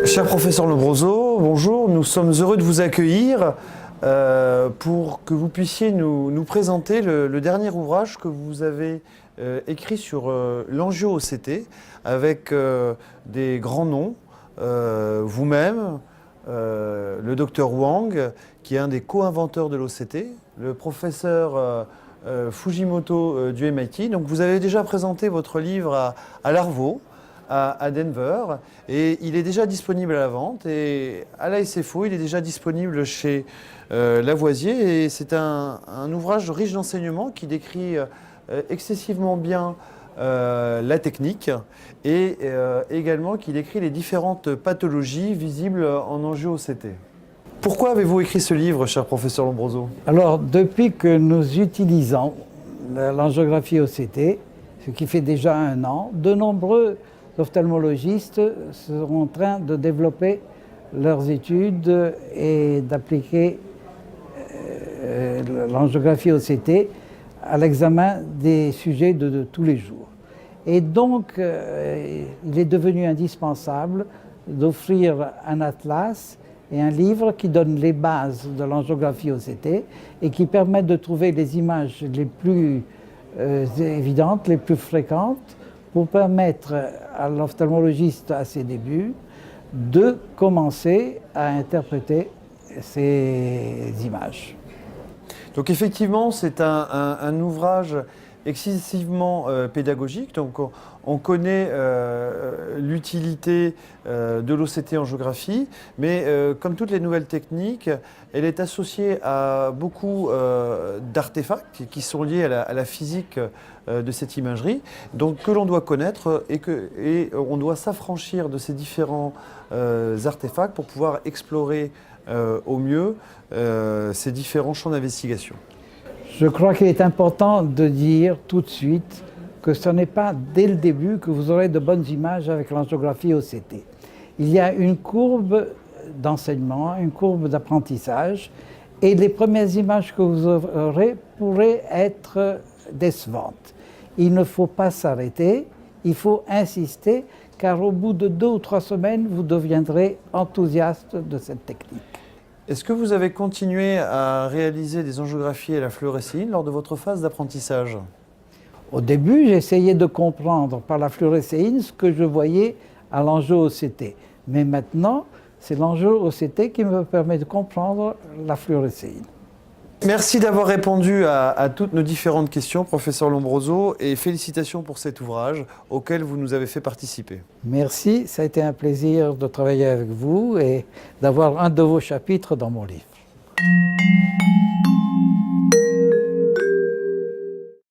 Cher professeur Lombroso, bonjour, nous sommes heureux de vous accueillir pour que vous puissiez nous présenter le dernier ouvrage que vous avez écrit sur l'angio-OCT avec des grands noms, vous-même, le docteur Wang, qui est un des co-inventeurs de l'OCT, le professeur Fujimoto du MIT. Donc vous avez déjà présenté votre livre à l'Arvo, à Denver, et il est déjà disponible à la vente, et à la SFO, il est déjà disponible chez Lavoisier, et c'est un ouvrage riche d'enseignements qui décrit excessivement bien la technique, et également qui décrit les différentes pathologies visibles en angio-OCT. Pourquoi avez-vous écrit ce livre, cher professeur Lombroso? Alors, depuis que nous utilisons l'angiographie OCT, ce qui fait déjà 1 an, de nombreux ophtalmologistes sont en train de développer leurs études et d'appliquer l'angiographie OCT à l'examen des sujets de tous les jours. Et donc, il est devenu indispensable d'offrir un atlas et un livre qui donne les bases de l'angiographie OCT et qui permettent de trouver les images les plus évidentes, les plus fréquentes, pour permettre à l'ophtalmologiste à ses débuts de commencer à interpréter ces images. Donc effectivement, c'est un ouvrage excessivement pédagogique. Donc on connaît l'utilité de l'OCT en géographie, mais comme toutes les nouvelles techniques, elle est associée à beaucoup d'artefacts qui sont liés à la physique de cette imagerie, donc que l'on doit connaître et on doit s'affranchir de ces différents artefacts pour pouvoir explorer au mieux ces différents champs d'investigation. Je crois qu'il est important de dire tout de suite que ce n'est pas dès le début que vous aurez de bonnes images avec l'angiographie OCT. Il y a une courbe d'enseignement, une courbe d'apprentissage, et les premières images que vous aurez pourraient être décevantes. Il ne faut pas s'arrêter, il faut insister, car au bout de 2 ou 3 semaines, vous deviendrez enthousiaste de cette technique. Est-ce que vous avez continué à réaliser des angiographies à la fluorescéine lors de votre phase d'apprentissage? Au début, j'essayais de comprendre par la fluorescéine ce que je voyais à l'angio-OCT. Mais maintenant, c'est l'angio-OCT qui me permet de comprendre la fluorescéine. Merci d'avoir répondu à toutes nos différentes questions, professeur Lombroso, et félicitations pour cet ouvrage auquel vous nous avez fait participer. Merci, ça a été un plaisir de travailler avec vous et d'avoir un de vos chapitres dans mon livre.